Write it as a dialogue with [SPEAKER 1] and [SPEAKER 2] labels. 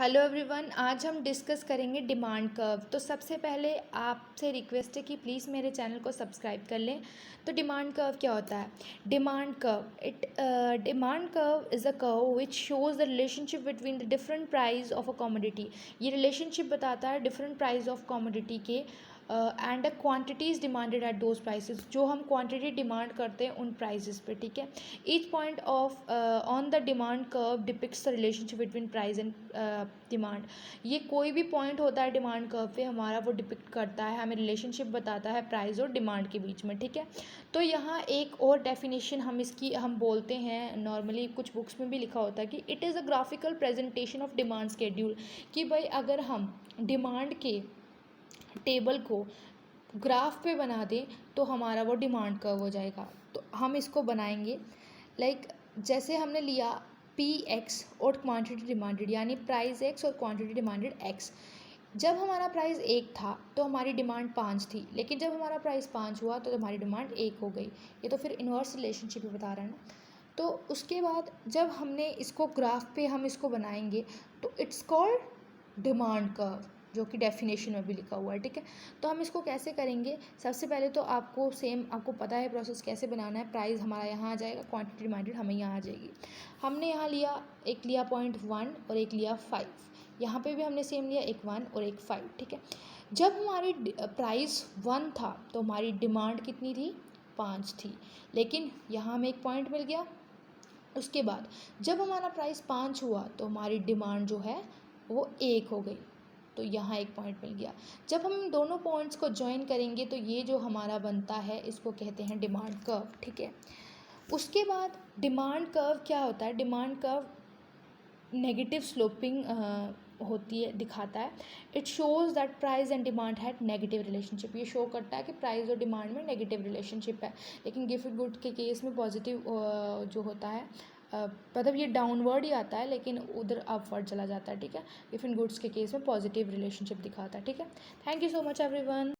[SPEAKER 1] Hello everyone, आज हम discuss करेंगे डिमांड कर्व। तो सबसे पहले आपसे रिक्वेस्ट है कि प्लीज़ मेरे चैनल को सब्सक्राइब कर लें। तो डिमांड कर्व क्या होता है? Demand curve is a curve which shows the relationship between the different price of a commodity. ये रिलेशनशिप बताता है डिफरेंट प्राइस ऑफ कमोडिटी के and the quantities demanded at those prices. जो हम क्वांटिटी डिमांड करते हैं उन प्राइसेस पे, ठीक है। Each point of on the demand curve depicts the relationship between price and demand. ये कोई भी पॉइंट होता है डिमांड कर्व पे हमारा, वो डिपिक्ट करता है, हमें रिलेशनशिप बताता है प्राइस और डिमांड के बीच में, ठीक है। तो यहाँ एक और डेफिनेशन हम बोलते हैं, नॉर्मली कुछ बुक्स में भी लिखा होता है कि it is a graphical presentation of demand schedule. कि भाई अगर हम डिमांड के टेबल को ग्राफ पे बना दें तो हमारा वो डिमांड कर्व हो जाएगा। तो हम इसको बनाएंगे जैसे हमने लिया पी एक्स और क्वांटिटी डिमांडेड, यानी प्राइस एक्स और क्वांटिटी डिमांडेड एक्स। जब हमारा प्राइस 1 था तो हमारी डिमांड 5 थी, लेकिन जब हमारा प्राइस 5 हुआ तो हमारी डिमांड 1 हो गई। ये तो फिर इन्वर्स रिलेशनशिप ही बता रहा है ना। तो उसके बाद जब हमने इसको ग्राफ पे हम इसको बनाएंगे तो इट्स कॉल्ड डिमांड कर्व, जो कि डेफिनेशन में भी लिखा हुआ है, ठीक है। तो हम इसको कैसे करेंगे? सबसे पहले तो आपको पता है प्रोसेस कैसे बनाना है। प्राइस हमारा यहाँ आ जाएगा, क्वांटिटी डिमांडेड हमें यहाँ आ जाएगी। हमने यहाँ लिया पॉइंट 1 और एक लिया 5। यहाँ पे भी हमने सेम लिया, एक 1 और एक 5, ठीक है। जब हमारी प्राइस 1 था तो हमारी डिमांड कितनी थी? 5 थी, लेकिन यहाँ हमें एक पॉइंट मिल गया। उसके बाद जब हमारा प्राइस 5 हुआ तो हमारी डिमांड जो है वो 1 हो गई, तो यहाँ एक पॉइंट मिल गया। जब हम दोनों पॉइंट्स को ज्वाइन करेंगे तो ये जो हमारा बनता है इसको कहते हैं डिमांड कर्व, ठीक है। उसके बाद डिमांड कर्व क्या होता है? डिमांड कर्व नेगेटिव स्लोपिंग होती है, दिखाता है। It shows that price and demand had negative relationship. ये शो करता है कि प्राइस और डिमांड में नेगेटिव रिलेशनशिप है, लेकिन गिफ्ट गुड के केस में पॉजिटिव जो होता है, मतलब ये डाउनवर्ड ही आता है लेकिन उधर अपवर्ड चला जाता है, ठीक है। गिफ्ट गुड्स के केस में पॉजिटिव रिलेशनशिप दिखाता है, ठीक है। Thank you so much everyone.